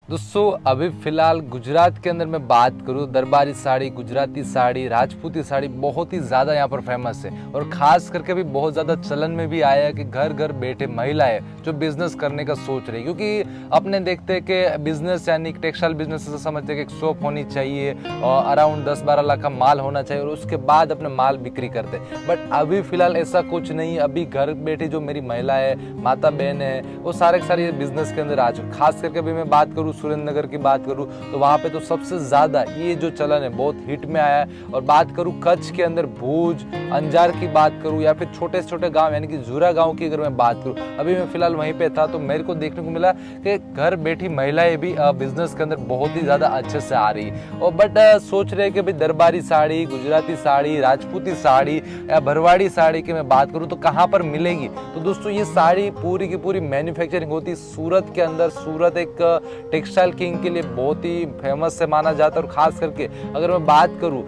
दोस्तों अभी फ़िलहाल गुजरात के अंदर मैं बात करूँ, दरबारी साड़ी, गुजराती साड़ी, राजपूती साड़ी बहुत ही ज़्यादा यहाँ पर फेमस है और ख़ास करके भी बहुत ज़्यादा चलन में भी आया है कि घर घर बैठे महिलाएं जो बिज़नेस करने का सोच रही, क्योंकि अपने देखते हैं कि बिज़नेस यानी टेक्सटाइल बिजनेस से समझते हैं कि एक शॉप होनी चाहिए और अराउंड 10-12 लाख का माल होना चाहिए और उसके बाद अपने माल बिक्री करते हैं। बट अभी फ़िलहाल ऐसा कुछ नहीं। अभी घर बैठे जो मेरी महिला है, माता बहन है, वो सारे के सारे बिज़नेस के अंदर आ चुके। खास करके अभी मैं बात करूँ सुरेंद्रनगर की बात करूँ तो वहाँ पे तो सबसे ज़्यादा ये जो चलन है बहुत हिट में आया है। और बात करूँ कच्छ के अंदर भूज, अंजार की बात करूँ या फिर छोटे छोटे गांव यानी कि जूरा गांव की अगर मैं बात करूँ, अभी मैं फिलहाल वहीं पे था तो मेरे को देखने को मिला कि घर बैठी महिलाएं भी बिजनेस के अंदर बहुत ही ज़्यादा अच्छे से आ रही है। और बट सोच रहे कि भाई दरबारी साड़ी, गुजराती साड़ी, राजपूती साड़ी या भरवाड़ी साड़ी की मैं बात करूँ तो कहाँ पर मिलेगी। तो दोस्तों ये साड़ी पूरी की पूरी मैन्युफैक्चरिंग होती है सूरत के अंदर। सूरत एक टेक्सटाइल किंग के लिए बहुत ही फेमस से माना जाता है। और खास करके अगर मैं बात करूँ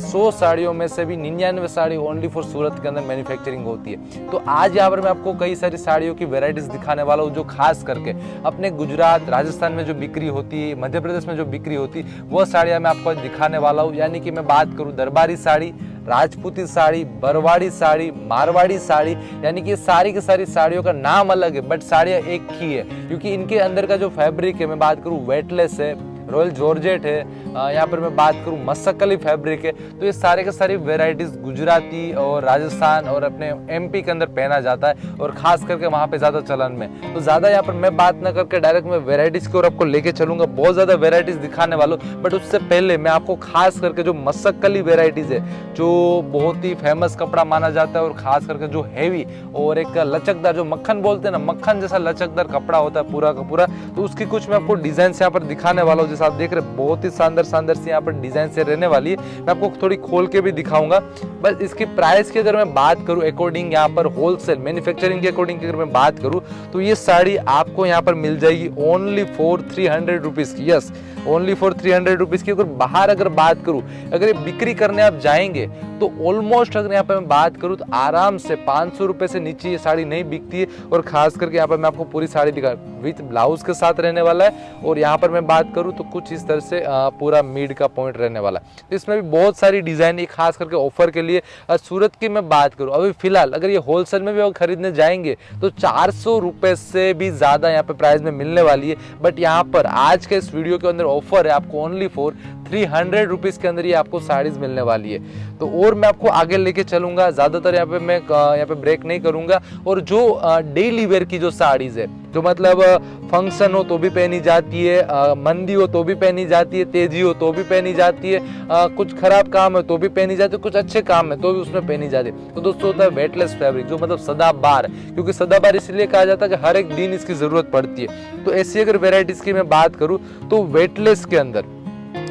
100 साड़ियों में से भी 99 साड़ी ओनली फॉर सूरत के अंदर मैन्युफैक्चरिंग होती है। तो आज यहाँ पर मैं आपको कई सारी साड़ियों की वेराइटीज दिखाने वाला हूँ जो खास करके अपने गुजरात, राजस्थान में जो बिक्री होती है, मध्य प्रदेश में जो बिक्री होती है, वह साड़ियाँ मैं आपको दिखाने वाला हूँ। यानी कि मैं बात करूँ दरबारी साड़ी, राजपूती साड़ी, बरवाड़ी साड़ी, मारवाड़ी साड़ी, यानी कि सारी की सारी साड़ियों का नाम अलग है बट साड़ियाँ एक ही है, क्योंकि इनके अंदर का जो फैब्रिक है, मैं बात करूँ वेटलेस है, रॉयल जॉर्जेट है, यहाँ पर मैं बात करूँ मस्सकली फैब्रिक है। तो ये सारे के सारी वेराइटीज गुजराती और राजस्थान और अपने एमपी के अंदर पहना जाता है और खास करके वहाँ पे ज़्यादा चलन में। तो ज़्यादा यहाँ पर मैं बात ना करके डायरेक्ट मैं वेराइटीज की ओर आपको लेके चलूंगा, बहुत ज़्यादा वेराइटीज दिखाने वालों। बट उससे पहले मैं आपको खास करके जो मस्सकली वेराइटीज है, जो बहुत ही फेमस कपड़ा माना जाता है और खास करके जो हैवी और एक लचकदार, जो मक्खन बोलते हैं ना, मक्खन जैसा लचकदार कपड़ा होता है पूरा का पूरा, तो उसकी कुछ मैं आपको डिजाइन यहाँ पर दिखाने वाला हूँ। आप देख रहे हैं बहुत ही शानदार शानदार सी यहाँ पर डिजाइन से रहने वाली है। मैं आपको थोड़ी खोल के भी दिखाऊंगा। बस इसकी प्राइस की अगर मैं बात करूं अकॉर्डिंग यहाँ पर होलसेल मैन्युफैक्चरिंग के अकॉर्डिंग अगर मैं बात करूं तो ये साड़ी आपको यहाँ पर मिल जाएगी ओनली फॉर 300 रुपीज की। यस, ओनली फॉर 300 रुपीज की। अगर बाहर अगर बात करूं, अगर ये बिक्री करने आप जाएंगे तो ऑलमोस्ट अगर यहाँ पे मैं बात करूं तो आराम से 500 रुपए से नीचे ये साड़ी नहीं बिकती है। और खास करके यहाँ पर मैं आपको पूरी साड़ी दिखा विथ ब्लाउज के साथ रहने वाला है। और यहाँ पर मैं बात करूँ तो कुछ इस तरह से पूरा मीड का पॉइंट रहने वाला है। तो इसमें भी बहुत सारी डिजाइन है खास करके ऑफर के लिए। सूरत की मैं बात करूँ अभी फिलहाल अगर ये होलसेल में भी खरीदने जाएंगे तो 400 रुपए से भी ज्यादा यहाँ पे प्राइस में मिलने वाली है। बट यहाँ पर आज के इस वीडियो के अंदर ऑफर है आपको ओनली फॉर 300 रुपीज के अंदर ये आपको साड़ीज मिलने वाली है। तो और मैं आपको आगे लेके चलूंगा, ज्यादातर यहाँ पे मैं यहाँ पे ब्रेक नहीं करूंगा। और जो डेली वेयर की जो साड़ीज है, जो मतलब फंक्शन हो तो भी पहनी जाती है, मंदी हो तो भी पहनी जाती है, तेजी हो तो भी पहनी जाती है, कुछ खराब काम है तो भी पहनी जाती है, कुछ अच्छे काम है तो भी उसमें पहनी जाती है। तो दोस्तों होता है वेटलेस फैब्रिक, जो मतलब सदाबहार, क्योंकि सदाबहार इसलिए कहा जाता है कि हर एक दिन इसकी जरूरत पड़ती है। तो ऐसी अगर वेराइटीज की मैं बात करूँ तो वेटलेस के अंदर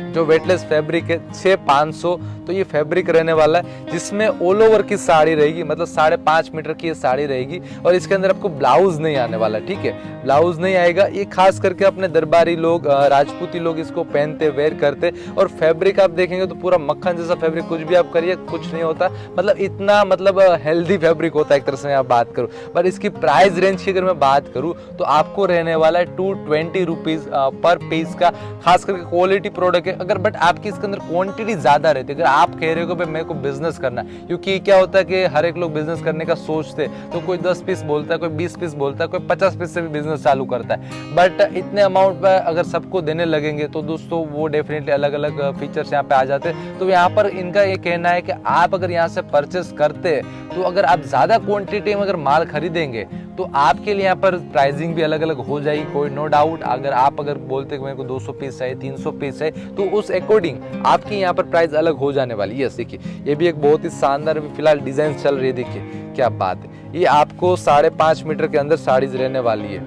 जो वेटलेस फैब्रिक है 6500, तो ये फैब्रिक रहने वाला है जिसमें ऑल ओवर की साड़ी रहेगी, मतलब 5.5 मीटर की ये साड़ी रहेगी। और इसके अंदर आपको ब्लाउज नहीं आने वाला, ठीक है, ब्लाउज नहीं आएगा। ये खास करके अपने दरबारी लोग, राजपूती लोग इसको पहनते, वेयर करते। और फैब्रिक आप देखेंगे तो पूरा मक्खन जैसा फैब्रिक, कुछ भी आप करिए कुछ नहीं होता, मतलब इतना मतलब हेल्दी फैब्रिक होता है एक तरह से आप बात करूँ। पर इसकी प्राइस रेंज की अगर मैं बात करूँ तो आपको रहने वाला है 220 रुपीज पर पीस का। खास करके क्वालिटी प्रोडक्ट है अगर, बट आपकी इसके अंदर क्वांटिटी ज्यादा रहती है। अगर आप कह रहे हो कि मेरे को बिजनेस करना है, क्योंकि क्या होता है कि हर एक लोग बिजनेस करने का सोचते हैं, तो कोई 10 पीस बोलता है, कोई 20 पीस बोलता है, कोई 50 पीस से भी बिजनेस चालू करता है। बट इतने अमाउंट पर अगर सबको देने लगेंगे तो दोस्तों वो डेफिनेटली अलग अलग फीचर्स यहाँ पे आ जाते हैं। तो यहाँ पर इनका ये कहना है कि आप अगर यहाँ से परचेस करते हैं तो अगर आप ज्यादा क्वांटिटी में अगर माल खरीदेंगे तो आपके लिए यहाँ पर प्राइसिंग भी अलग अलग हो जाएगी, कोई नो डाउट। अगर आप अगर बोलते हैं मेरे को 200 पीस चाहिए, 300 पीस चाहिए, तो उस अकॉर्डिंग आपकी यहाँ पर प्राइस अलग हो जाने वाली है। यस, देखिए ये भी एक बहुत ही शानदार फिलहाल डिजाइन चल रही है, देखिए क्या बात है। ये आपको 5.5 मीटर के अंदर साड़ीज रहने वाली है।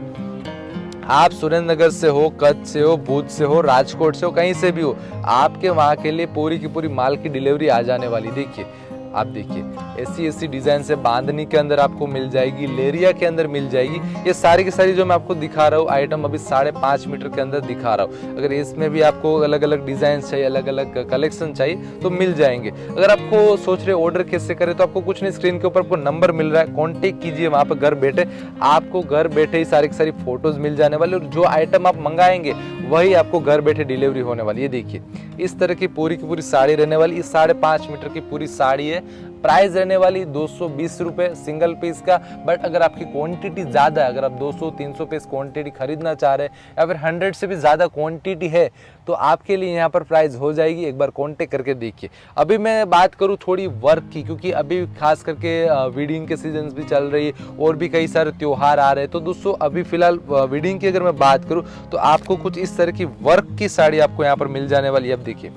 आप सुरेंद्रनगर से हो, कच्छ से हो, भूज से हो, राजकोट से हो, कहीं से भी हो, आपके वहाँ के लिए पूरी की पूरी माल की डिलीवरी आ जाने वाली। देखिए आप देखिए ऐसी डिजाइन से बांधनी के अंदर आपको मिल जाएगी, लेरिया के अंदर मिल जाएगी। ये सारी की सारी जो मैं आपको दिखा रहा हूँ आइटम अभी 5.5 मीटर के अंदर दिखा रहा हूँ। अगर इसमें भी आपको अलग अलग डिजाइन चाहिए, अलग अलग कलेक्शन चाहिए तो मिल जाएंगे। अगर आपको सोच रहे ऑर्डर कैसे करें तो आपको कुछ नहीं, स्क्रीन के ऊपर आपको नंबर मिल रहा है, कॉन्टेक्ट कीजिए, वहां पर घर बैठे आपको घर बैठे ही सारी की सारी फोटोज मिल जाने वाली और जो आइटम आप मंगाएंगे वही आपको घर बैठे डिलीवरी होने वाली है। देखिए इस तरह की पूरी साड़ी रहने वाली, इस 5.5 मीटर की पूरी साड़ी है। प्राइस रहने वाली 220 रुपए सिंगल पीस का। बट अगर आपकी क्वांटिटी ज़्यादा है, अगर आप 200-300 पीस क्वांटिटी खरीदना चाह रहे हैं या फिर 100 से भी ज़्यादा क्वांटिटी है तो आपके लिए यहाँ पर प्राइस हो जाएगी। एक बार कांटेक्ट करके देखिए। अभी मैं बात करूँ थोड़ी वर्क की, क्योंकि अभी खास करके वेडिंग के सीजन भी चल रही है और भी कई सारे त्योहार आ रहे हैं। तो दोस्तों अभी फिलहाल वेडिंग की अगर मैं बात करूँ तो आपको कुछ इस तरह की वर्क की साड़ी आपको यहाँ पर मिल जाने वाली है। अब देखिए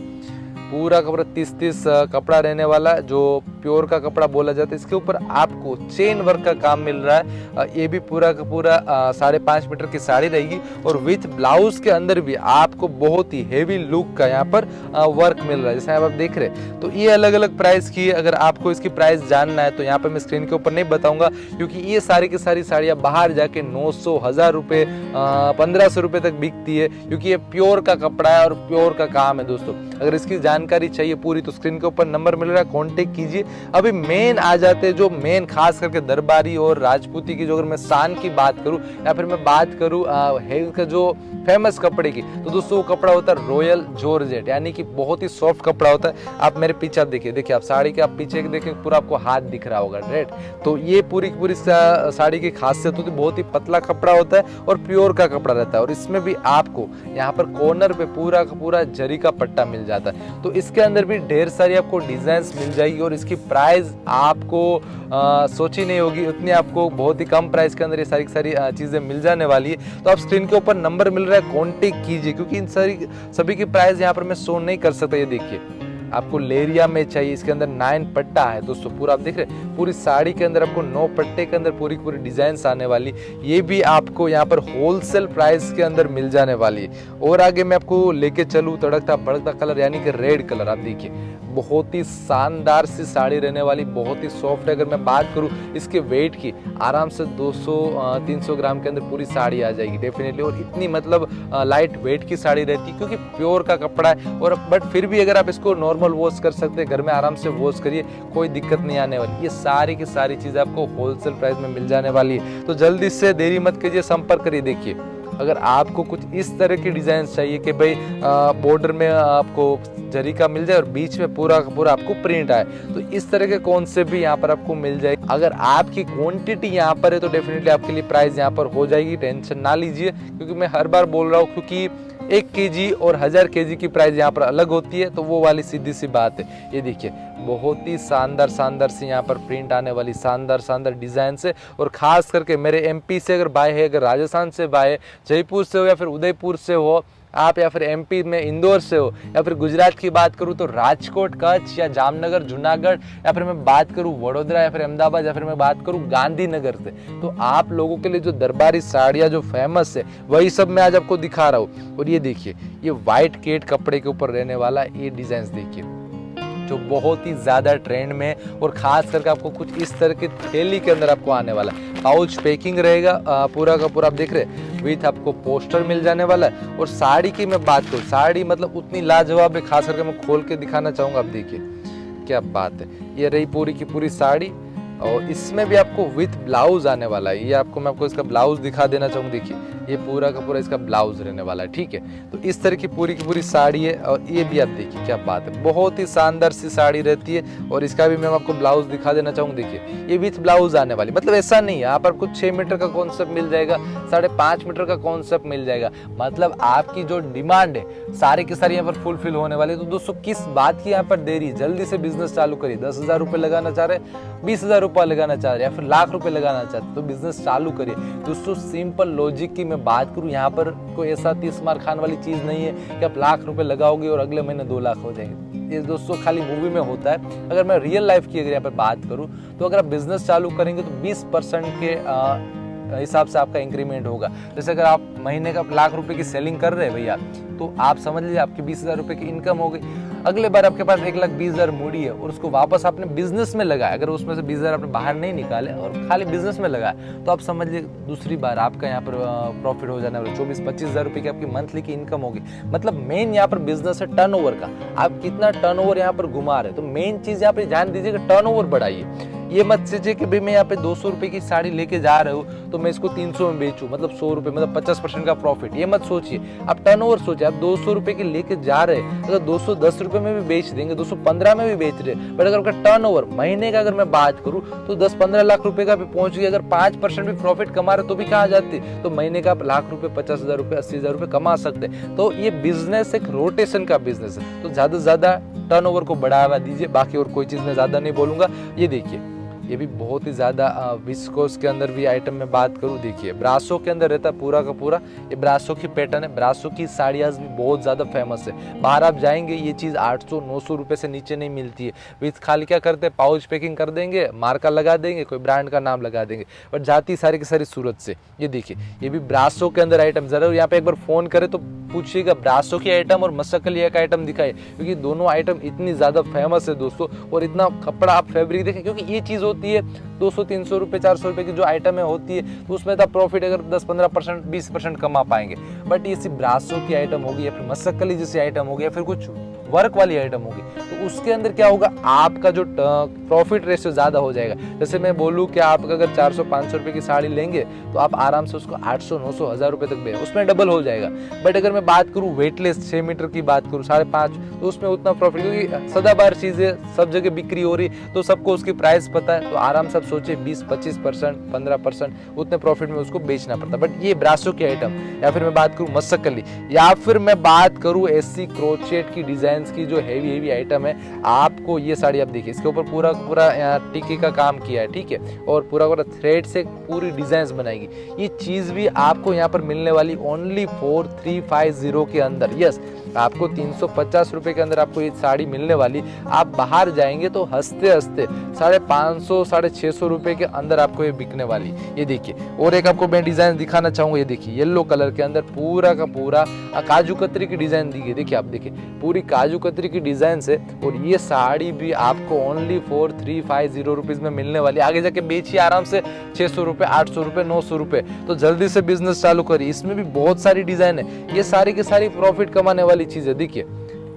पूरा कपड़ा 30 कपड़ा रहने वाला, जो प्योर का कपड़ा बोला जाता है। इसके ऊपर आपको चेन वर्क का काम मिल रहा है। ये भी पूरा का पूरा 5.5 मीटर की साड़ी रहेगी और विथ ब्लाउज के अंदर भी आपको बहुत ही हेवी लुक का यहाँ पर वर्क मिल रहा है, जैसे आप देख रहे हैं। तो ये अलग अलग प्राइस की है। अगर आपको इसकी प्राइस जानना है तो यहाँ पर मैं स्क्रीन के ऊपर नहीं बताऊंगा, क्योंकि ये सारी की सारी साड़ियाँ बाहर जाके 900, 1000 रुपये, 1500 रुपये तक बिकती है, क्योंकि ये प्योर का कपड़ा है और प्योर का काम है। दोस्तों अगर इसकी जानकारी चाहिए पूरी तो स्क्रीन के ऊपर नंबर मिल रहा है, कांटेक्ट कीजिए। अभी मेन आ जाते हैं, जो मेन खास करके दरबारी और राजपूती की, जो अगर मैं शान की बात करूं या फिर मैं बात करूं का जो फेमस कपड़े की, तो दोस्तों वो कपड़ा होता है रॉयल जॉर्जेट, यानी कि बहुत ही सॉफ्ट कपड़ा होता है। आप मेरे पीछे आप देखिए आप साड़ी के आप पीछे देखिए पूरा आपको हाथ दिख रहा होगा, राइट। तो ये पूरी की पूरी साड़ी की खासियत होती है, बहुत ही पतला कपड़ा होता है और प्योर का कपड़ा रहता है। और इसमें भी आपको यहाँ पर कॉर्नर पे पूरा का पूरा जरी का पट्टा मिल जाता है। तो इसके अंदर भी ढेर सारी आपको डिजाइन्स मिल जाएगी और इसकी प्राइस आपको सोची नहीं होगी उतनी, आपको बहुत ही कम प्राइस के अंदर ये सारी चीजें मिल जाने वाली है। तो आप स्क्रीन के ऊपर नंबर मिल रहा है, कांटेक्ट कीजिए, क्योंकि इन सभी की प्राइस यहाँ पर मैं शो नहीं कर सकता। ये देखिए आपको लेरिया में चाहिए, इसके अंदर 9 पट्टा है दोस्तों, पूरा आप देख रहे हैं पूरी साड़ी के अंदर आपको 9 पट्टे के अंदर पूरी डिजाइन आने वाली। ये भी आपको यहाँ पर होलसेल प्राइस के अंदर मिल जाने वाली है। और आगे मैं आपको लेके चलूँ तड़कता भड़कता कलर, यानी कि रेड कलर। आप देखिए बहुत ही शानदार सी साड़ी रहने वाली, बहुत ही सॉफ्ट है। अगर मैं बात करूँ इसके वेट की, आराम से 200-300 ग्राम के अंदर पूरी साड़ी आ जाएगी डेफिनेटली। और इतनी मतलब लाइट वेट की साड़ी रहती है, क्योंकि प्योर का कपड़ा है। और बट फिर भी अगर आप इसको नॉर्मल वॉश कर सकते हैं, घर में आराम से वॉश करिए, कोई दिक्कत नहीं आने वाली। ये सारी की सारी चीजें आपको होलसेल प्राइस में मिल जाने वाली है। तो जल्दी से देरी मत कीजिए, संपर्क करिए। देखिए अगर आपको कुछ इस तरह की डिजाइन चाहिए कि भाई बॉर्डर में आपको जरी का मिल जाए और बीच में पूरा का पूरा आपको प्रिंट आए, तो इस तरह के कॉन्सेप्ट भी यहाँ पर आपको मिल जाए। अगर आपकी क्वांटिटी यहाँ पर है तो डेफिनेटली आपके लिए प्राइस यहाँ पर हो जाएगी, टेंशन ना लीजिए। क्योंकि मैं हर बार बोल रहा हूँ, क्योंकि 1 केजी और 1000 केजी की प्राइस यहाँ पर अलग होती है, तो वो वाली सीधी सी बात है। ये देखिए बहुत ही शानदार सी यहाँ पर प्रिंट आने वाली, शानदार डिजाइन से। और खास करके मेरे एमपी से अगर बाय है, अगर राजस्थान से बाय है, जयपुर से हो या फिर उदयपुर से हो आप, या फिर एमपी में इंदौर से हो, या फिर गुजरात की बात करूं तो राजकोट, कच्छ या जामनगर, जूनागढ़, या फिर मैं बात करूं वडोदरा या फिर अहमदाबाद, या फिर मैं बात करूं गांधीनगर से, तो आप लोगों के लिए जो दरबारी साड़ियाँ जो फेमस है वही सब मैं आज आपको दिखा रहा हूँ। और ये देखिए ये व्हाइट केट कपड़े के ऊपर रहने वाला ये डिजाइन देखिए, जो बहुत ही ज्यादा ट्रेंड में। और खास करके आपको कुछ इस तरह की थैली के अंदर आपको आने वाला है, पाउच पैकिंग रहेगा पूरा का पूरा, आप देख रहे हैं विथ आपको पोस्टर मिल जाने वाला है। और साड़ी की मैं बात करूँ, साड़ी मतलब उतनी लाजवाब है, खास करके मैं खोल के दिखाना चाहूंगा। आप देखिए क्या बात है, ये रही पूरी की पूरी साड़ी। और इसमें भी आपको विथ ब्लाउज आने वाला है। ये मैं आपको इसका ब्लाउज दिखा देना चाहूँगा। देखिए ये पूरा का पूरा इसका ब्लाउज रहने वाला है, ठीक है। तो इस तरह की पूरी साड़ी है। और ये भी आप देखिए क्या बात है, बहुत ही शानदार सी साड़ी रहती है। और इसका भी मैं आपको ब्लाउज दिखा देना चाहूँगा। देखिए ये विथ ब्लाउज आने वाली, मतलब ऐसा नहीं है यहाँ पर आपको 6 मीटर का कॉन्सेप्ट मिल जाएगा, 5.5 मीटर का कॉन्सेप्ट मिल जाएगा। मतलब आपकी जो डिमांड है सारी की सारी यहाँ पर फुलफिल होने वाली है। तो दोस्तों किस बात की यहाँ पर देरी, जल्दी से बिजनेस चालू करिए। 10,000 रुपये लगाना चाह रहे, 20,000 रुपये लगाना चाह रहे, या फिर लाख रुपए लगाना चाहते तो बिजनेस चालू करिए। दोस्तों सिंपल लॉजिक की मैं बात करूं, यहाँ पर कोई ऐसा 30 मार खान वाली चीज नहीं है कि आप लाख रुपए लगाओगे और अगले महीने 2 लाख हो जाएंगे। ये दोस्तों खाली मूवी में होता है। अगर मैं रियल लाइफ की अगर यहाँ पर बात करूं तो अगर आप बिजनेस चालू करेंगे तो 20% के हिसाब से आपका इंक्रीमेंट होगा। जैसे अगर आप महीने का लाख रुपए की सेलिंग कर रहे हैं भैया, तो आप समझ लीजिए आपकी 20,000 रुपए की इनकम हो गई। अगले बार आपके पास 1,20,000 मूडी है और उसको वापस आपने बिजनेस में लगाया, अगर उसमें से 20,000 आपने बाहर नहीं निकाले और खाली बिजनेस में लगाया, तो आप समझ लीजिए दूसरी बार आपका यहाँ पर प्रॉफिट हो जाने वाला 24-25,000 रुपए की आपकी मंथली की इनकम होगी। मतलब मेन यहाँ पर बिजनेस है टर्नओवर का, आप कितना टर्नओवर यहाँ पर घुमा रहे हैं। तो मेन चीज यहाँ पे ध्यान दीजिएगा, टर्नओवर बढ़ाइए। ये मत सोचिए कि भाई मैं यहाँ पे 200 रुपए की साड़ी लेके जा रहे हो तो मैं इसको 300 में बेचूं, मतलब 100 रुपए, मतलब 50% का प्रॉफिट। ये मत सोचिए, आप टर्नओवर सोचिए। आप 200 रुपए की लेके जा रहे हैं, अगर 210 रुपए में भी बेच देंगे, 215 में भी बेच रहे, बट अगर आपका टर्नओवर महीने का अगर मैं बात करूं तो 10-15 लाख रुपए का भी पहुंच गया। अगर 5% भी प्रॉफिट कमा रहे तो भी कहाँ जाते, तो महीने का आप लाख रुपए, 50,000 रुपए, 80,000 रुपए कमा सकते। तो ये बिजनेस एक रोटेशन का बिजनेस है, तो ज्यादा से ज्यादा टर्नओवर को बढ़ावा दीजिए। बाकी और कोई चीज मैं ज्यादा नहीं बोलूंगा। ये देखिए, ये भी बहुत ही ज़्यादा विस्कोस के अंदर भी आइटम में बात करूँ, देखिए ब्रासो के अंदर रहता है पूरा का पूरा। ये ब्रासो की पैटर्न है। ब्रासो की साड़ियाँ भी बहुत ज़्यादा फेमस है। बाहर आप जाएंगे ये चीज़ 800-900 रुपये से नीचे नहीं मिलती है। विथ खाली क्या करते हैं, पाउच पैकिंग कर देंगे, मार्का लगा देंगे, कोई ब्रांड का नाम लगा देंगे, बट जाती सारी की सारी सूरत से। ये देखिए, ये भी ब्रासो के अंदर आइटम। ज़रूर यहाँ पे एक बार फ़ोन करें तो पूछिएगा ब्रासो की आइटम और मसकलिया का आइटम दिखाए, क्योंकि दोनों आइटम इतनी ज़्यादा फेमस है दोस्तों। और इतना कपड़ा आप फैब्रिक देखें, क्योंकि ये चीज़ होती है 200-300 रुपये, 400 रुपये की जो आइटम है होती है, तो उसमें तो प्रॉफिट अगर 10-15%, 20% कमा पाएंगे। बट ये सिर्फ ब्रासो की आइटम होगी या फिर मसकली जैसी आइटम होगी या फिर कुछ वर्क वाली आइटम होगी, तो उसके अंदर क्या होगा, आपका जो प्रॉफिट रेशियो ज़्यादा हो जाएगा। जैसे मैं बोलूँ कि आप अगर 400-500 रुपये की साड़ी लेंगे तो आप आराम से उसको 800-900 हज़ार रुपये तक बेच, उसमें डबल हो जाएगा। बट अगर मैं बात करूँ वेटलेस 6 मीटर की बात करूँ, 5.5, तो उसमें उतना प्रॉफिट, क्योंकि सदाबहार चीज़ें सब जगह बिक्री हो रही, तो सबको उसकी प्राइस पता है, तो आराम से आप सोचिए 20-25%, 15% उतने प्रॉफिट में उसको बेचना पड़ता। बट ये ब्रासो की आइटम, या फिर मैं बात करूँ मसकली, या फिर मैं बात करूँ ऐसी क्रोचेट की डिजाइन की जो हेवी आइटम है, आपको ये साड़ी आप देखिए, इसके ऊपर पूरा पूरा टिक्की का काम किया है, ठीक है, और पूरा पूरा थ्रेड से पूरी डिजाइन बनाएगी। ये चीज भी आपको यहाँ पर मिलने वाली ओनली 4350 के अंदर। यस, आपको 350 रुपए के अंदर आपको ये साड़ी मिलने वाली। आप बाहर जाएंगे तो हंसते हंसते 550-650 रुपए के अंदर आपको ये बिकने वाली। ये देखिए, और एक आपको मैं डिजाइन दिखाना चाहूंगा। ये देखिए, येलो कलर के अंदर पूरा का पूरा काजू कतरी की डिजाइन दी गई। देखिए, आप देखिए पूरी काजू कतरी की डिजाइन से, और ये साड़ी भी आपको ओनली 4350 रुपीज में मिलने वाली। आगे जाके बेचिए आराम से 600 रुपए, 800 रुपए, 900 रुपए। तो जल्दी से बिजनेस चालू करिए। इसमें भी बहुत सारी डिजाइन है, ये सारी की सारी प्रॉफिट कमाने वाली चीज है। देखिए,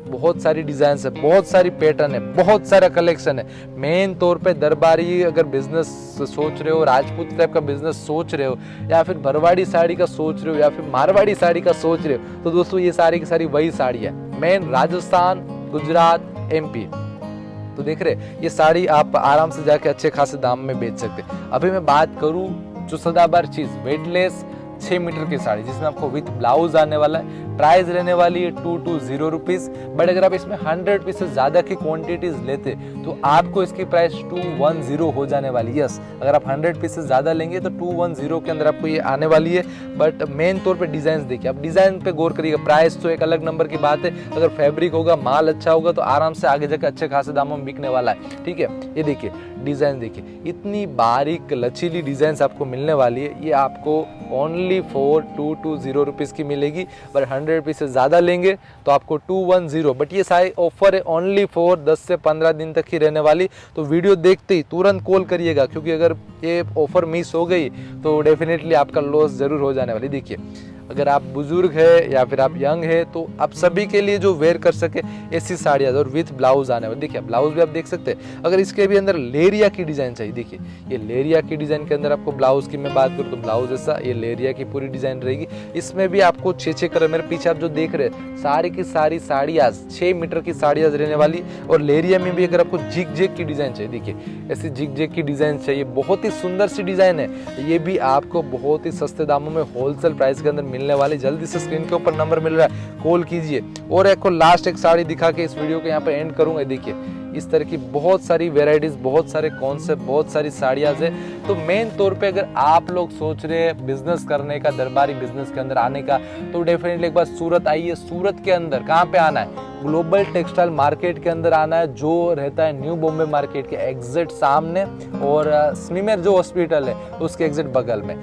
बहुत सारी डिजाइन है, बहुत सारी पैटर्न है, बहुत सारा कलेक्शन है। मेन तौर पे दरबारी अगर बिजनेस सोच रहे हो, राजपूत टाइप का बिजनेस सोच रहे हो, या फिर भरवाड़ी साड़ी का सोच रहे हो, या फिर मारवाड़ी साड़ी का सोच रहे हो, तो दोस्तों ये सारी की सारी वही साड़ी है। मेन राजस्थान, गुजरात, MP, तो देख रहे, ये साड़ी आप आराम से जाके अच्छे खासे दाम में बेच सकते। अभी मैं बात करूं जो सदाबहार चीज, वेटलेस 6 मीटर की साड़ी, जिसमें आपको विथ ब्लाउज आने वाला है। प्राइस रहने वाली है 220 रुपीज। बट अगर आप इसमें 100 पीस से ज्यादा की क्वांटिटीज लेते तो आपको इसकी प्राइस 210 हो जाने वाली। यस, अगर आप 100 पीस से ज्यादा लेंगे तो 210 के अंदर आपको ये आने वाली है। बट मेन तौर पे डिजाइन देखिए, आप डिजाइन पे गौर करिएगा। प्राइस तो एक अलग नंबर की बात है, अगर फैब्रिक होगा, माल अच्छा होगा, तो आराम से आगे जाकर अच्छे खासे दामों में बिकने वाला है, ठीक है। ये देखिए डिजाइन, देखिए इतनी बारीक लचीली डिजाइन आपको मिलने वाली है। ये आपको ओनली 220 रुपीज की मिलेगी। बट 100 पीस से ज्यादा लेंगे तो आपको 210। बट ये सारी ऑफर है ओनली फॉर 10 से 15 दिन तक ही रहने वाली। तो वीडियो देखते ही तुरंत कॉल करिएगा, क्योंकि अगर ये ऑफर मिस हो गई तो डेफिनेटली आपका लॉस जरूर हो जाने वाली। देखिए, अगर आप बुजुर्ग है या फिर आप यंग है, तो आप सभी के लिए जो वेयर कर सके ऐसी साड़ियाँ और विथ ब्लाउज आने वाली। देखिए, ब्लाउज भी आप देख सकते हैं। अगर इसके भी अंदर लेरिया की डिजाइन चाहिए, देखिए ये लेरिया की डिजाइन के अंदर आपको ब्लाउज की मैं बात करूँ तो ब्लाउज ऐसा, ये लेरिया की पूरी डिजाइन रहेगी। इसमें भी आपको 6 कलर, मेरे पीछे आप जो देख रहे हैं सारी की सारी साड़ियाँ 6 मीटर की साड़ियाँ रहने वाली। और लेरिया में भी अगर आपको जिग जैग की डिजाइन चाहिए, देखिए ऐसी जिग जैग की डिजाइन चाहिए, बहुत ही सुंदर सी डिजाइन है। ये भी आपको बहुत ही सस्ते दामों में होलसेल प्राइस के अंदर मिलने वाली। जल्दी से स्क्रीन के ऊपर नंबर मिल रहा है, कॉल कीजिए। और एक को लास्ट एक साड़ी दिखा के इस वीडियो को यहाँ पे एंड करूंगा। देखिए इस तरह की बहुत सारी वेराइटीज, बहुत सारे कॉन्सेप्ट, बहुत सारी साड़ियाँ है। तो मेन तौर पे अगर आप लोग सोच रहे हैं बिजनेस करने का, दरबारी बिजनेस के अंदर आने का, तो डेफिनेटली एक बार सूरत आइए। सूरत के अंदर कहाँ पे आना है, ग्लोबल टेक्सटाइल मार्केट के अंदर आना है, जो रहता है न्यू बॉम्बे मार्केट के एग्जैक्ट सामने और स्मीमेर जो हॉस्पिटल है उसके एग्जैक्ट बगल में।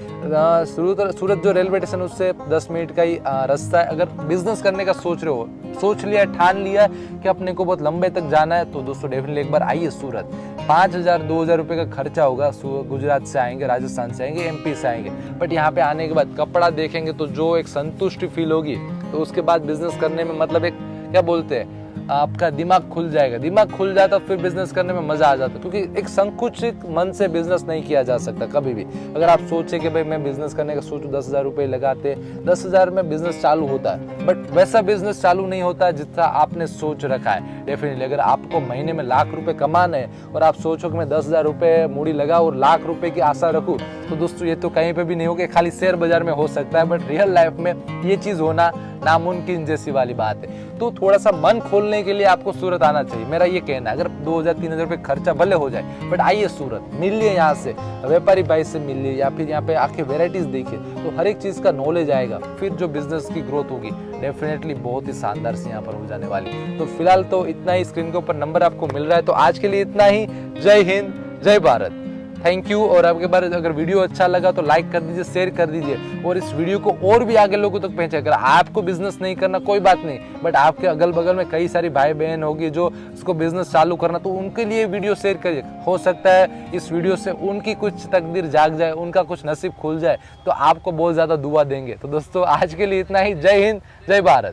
सूरत जो रेलवे स्टेशन उससे 10 मिनट का ही रास्ता है। अगर बिजनेस करने का सोच रहे हो, सोच लिया, ठान लिया कि अपने को बहुत लंबे तक जाना है, तो दोस्तों डेफिनेटली एक बार आइए सूरत। 5,000-2,000 रुपये का खर्चा होगा। गुजरात से आएंगे, राजस्थान से आएंगे, MP से आएंगे, बट यहाँ पे आने के बाद कपड़ा देखेंगे तो जो एक संतुष्टि फील होगी, तो उसके बाद बिजनेस करने में मतलब एक क्या बोलते हैं, आपका दिमाग खुल जाएगा। दिमाग खुल जाता फिर बिजनेस करने में मजा आ जाता, क्योंकि एक संकुचित मन से बिजनेस नहीं किया जा सकता कभी भी। अगर आप सोचे कि भाई मैं बिजनेस करने का सोचूं, 10,000 रुपये लगाते, 10,000 में बिजनेस चालू होता है, बट वैसा बिजनेस चालू नहीं होता जितना आपने सोच रखा है। डेफिनेटली अगर आपको महीने में लाख रुपए कमाने हैं और आप सोचो कि मैं 10,000 रुपये मूड़ी लगाऊं और लाख रुपए की आशा रखूं, तो दोस्तों ये तो कहीं पे भी नहीं होगा, खाली शेयर बाजार में हो सकता है, बट रियल लाइफ में ये चीज होना नामुमकिन जैसी वाली बात है। तो थोड़ा सा मन खोलने के लिए आपको सूरत आना चाहिए, मेरा ये कहना है। अगर 2,000-3,000 रुपये खर्चा भले हो जाए, बट आइए सूरत, मिलिए यहाँ से, व्यापारी भाई से मिलिए, या फिर यहाँ पे आके वेराइटीज देखिए, तो हर एक चीज का नॉलेज आएगा। फिर जो बिजनेस की ग्रोथ होगी डेफिनेटली बहुत ही शानदार से यहाँ पर हो जाने वाली। तो फिलहाल तो इतना ही, स्क्रीन के ऊपर नंबर आपको मिल रहा है। तो आज के लिए इतना ही। जय हिंद, जय भारत, थैंक यू। और आपके बारे अगर वीडियो अच्छा लगा तो लाइक कर दीजिए, शेयर कर दीजिए, और इस वीडियो को और भी आगे लोगों तक पहुंचाए। अगर आपको बिजनेस नहीं करना कोई बात नहीं, बट आपके अगल बगल में कई सारी भाई बहन होगी जो इसको बिजनेस चालू करना, तो उनके लिए वीडियो शेयर करिए। हो सकता है इस वीडियो से उनकी कुछ तकदीर जाग जाए, उनका कुछ नसीब खुल जाए, तो आपको बहुत ज्यादा दुआ देंगे। तो दोस्तों आज के लिए इतना ही। जय हिंद, जय भारत।